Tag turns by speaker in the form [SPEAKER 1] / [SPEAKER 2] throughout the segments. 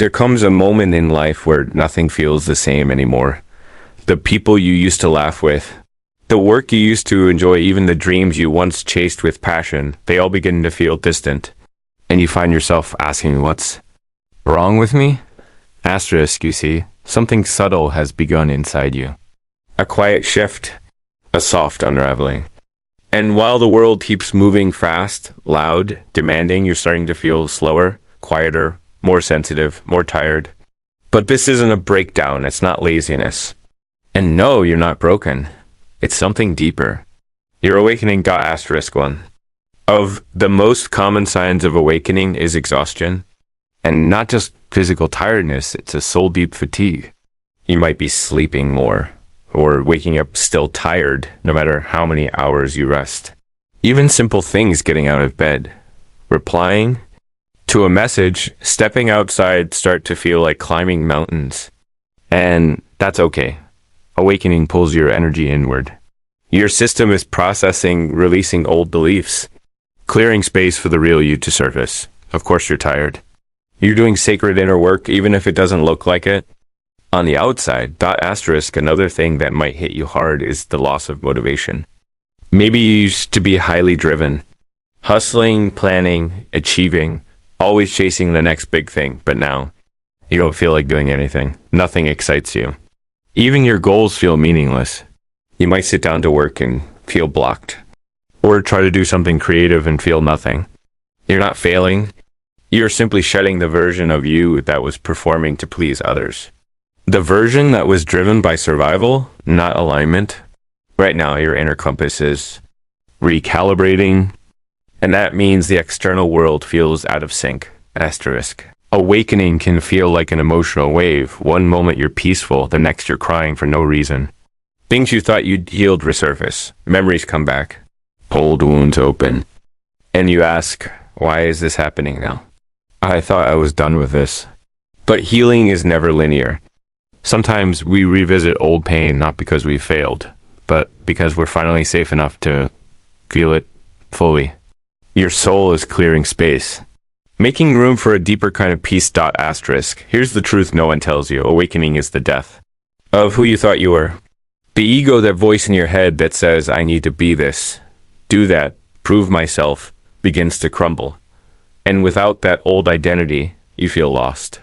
[SPEAKER 1] There comes a moment in life where nothing feels the same anymore. The people you used to laugh with, the work you used to enjoy, even the dreams you once chased with passion, they all begin to feel distant. And you find yourself asking, what's wrong with me? Asterisk, you see, something subtle has begun inside you. A quiet shift, a soft unraveling. And while the world keeps moving fast, loud, demanding, you're starting to feel slower, quieter, more sensitive, more tired. But this isn't a breakdown, it's not laziness. And no, you're not broken. It's something deeper. Your awakening got asterisk one. Of the most common signs of awakening is exhaustion. And not just physical tiredness, it's a soul-deep fatigue. You might be sleeping more, or waking up still tired, no matter how many hours you rest. Even simple things, getting out of bed, replying to a message, stepping outside, start to feel like climbing mountains. And that's okay. Awakening pulls your energy inward. Your system is processing, releasing old beliefs, clearing space for the real you to surface. Of course you're tired. You're doing sacred inner work, even if it doesn't look like it. On the outside, asterisk, another thing that might hit you hard is the loss of motivation. Maybe you used to be highly driven, hustling, planning, achieving, always chasing the next big thing, but now you don't feel like doing anything. Nothing excites you. Even your goals feel meaningless. You might sit down to work and feel blocked, or try to do something creative and feel nothing. You're not failing. You're simply shedding the version of you that was performing to please others. The version that was driven by survival, not alignment. Right now, your inner compass is recalibrating, and that means the external world feels out of sync. Asterisk. Awakening can feel like an emotional wave. One moment you're peaceful, the next you're crying for no reason. Things you thought you'd healed resurface. Memories come back. Old wounds open. And you ask, why is this happening now? I thought I was done with this. But healing is never linear. Sometimes we revisit old pain not because we failed, but because we're finally safe enough to feel it fully. Your soul is clearing space, making room for a deeper kind of peace. Asterisk. Here's the truth no one tells you. Awakening is the death of who you thought you were. The ego, that voice in your head that says, I need to be this, do that, prove myself, begins to crumble. And without that old identity, you feel lost.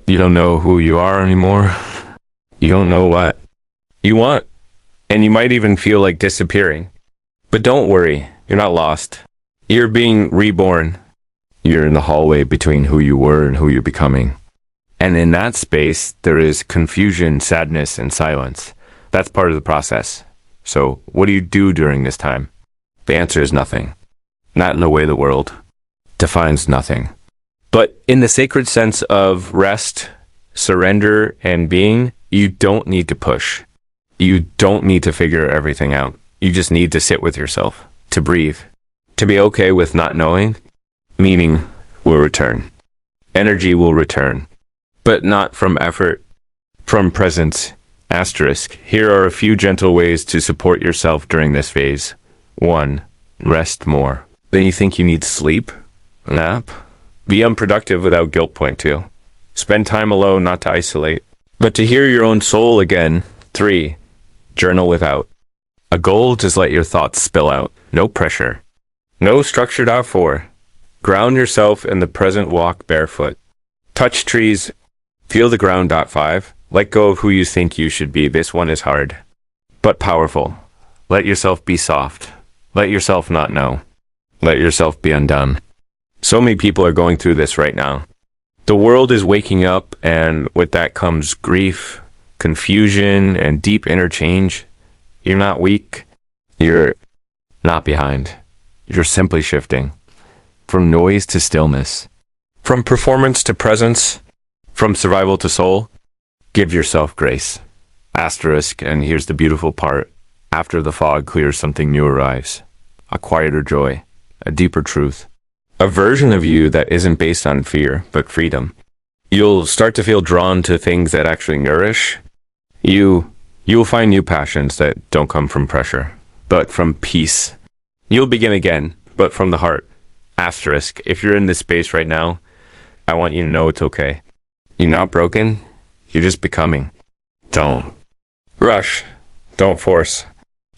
[SPEAKER 1] You don't know who you are anymore. You don't know what you want. And you might even feel like disappearing. But don't worry, you're not lost. You're being reborn. You're in the hallway between who you were and who you're becoming. And in that space, there is confusion, sadness, and silence. That's part of the process. So what do you do during this time? The answer is nothing. Not in the way the world defines nothing. But in the sacred sense of rest, surrender, and being, you don't need to push. You don't need to figure everything out. You just need to sit with yourself, to breathe, to be okay with not knowing. Meaning will return. Energy will return. But not from effort, from presence. Asterisk. Here are a few gentle ways to support yourself during this phase. 1. Rest more. Then you think you need sleep? Nap? Be unproductive without guilt. Point 2. Spend time alone, not to isolate, but to hear your own soul again. 3. Journal without a goal. Just let your thoughts spill out. No pressure. No structure. 4. Ground yourself in the present. Walk barefoot. Touch trees. Feel the ground. 5. Let go of who you think you should be. This one is hard, but powerful. Let yourself be soft. Let yourself not know. Let yourself be undone. So many people are going through this right now. The world is waking up, and with that comes grief, confusion, and deep interchange. You're not weak. You're not behind. You're simply shifting. From noise to stillness. From performance to presence. From survival to soul. Give yourself grace. Asterisk, and here's the beautiful part. After the fog clears, something new arrives. A quieter joy. A deeper truth. A version of you that isn't based on fear, but freedom. You'll start to feel drawn to things that actually nourish. You'll find new passions that don't come from pressure, but from peace. You'll begin again, but from the heart. Asterisk, if you're in this space right now, I want you to know it's okay. You're not broken. You're just becoming. Don't rush. Don't force.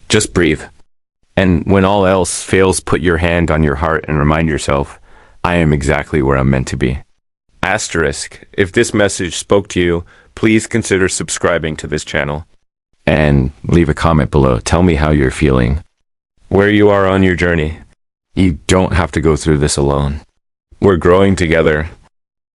[SPEAKER 1] Just breathe. And when all else fails, put your hand on your heart and remind yourself, I am exactly where I'm meant to be. Asterisk, if this message spoke to you, please consider subscribing to this channel. And leave a comment below. Tell me how you're feeling, where you are on your journey. You don't have to go through this alone. We're growing together.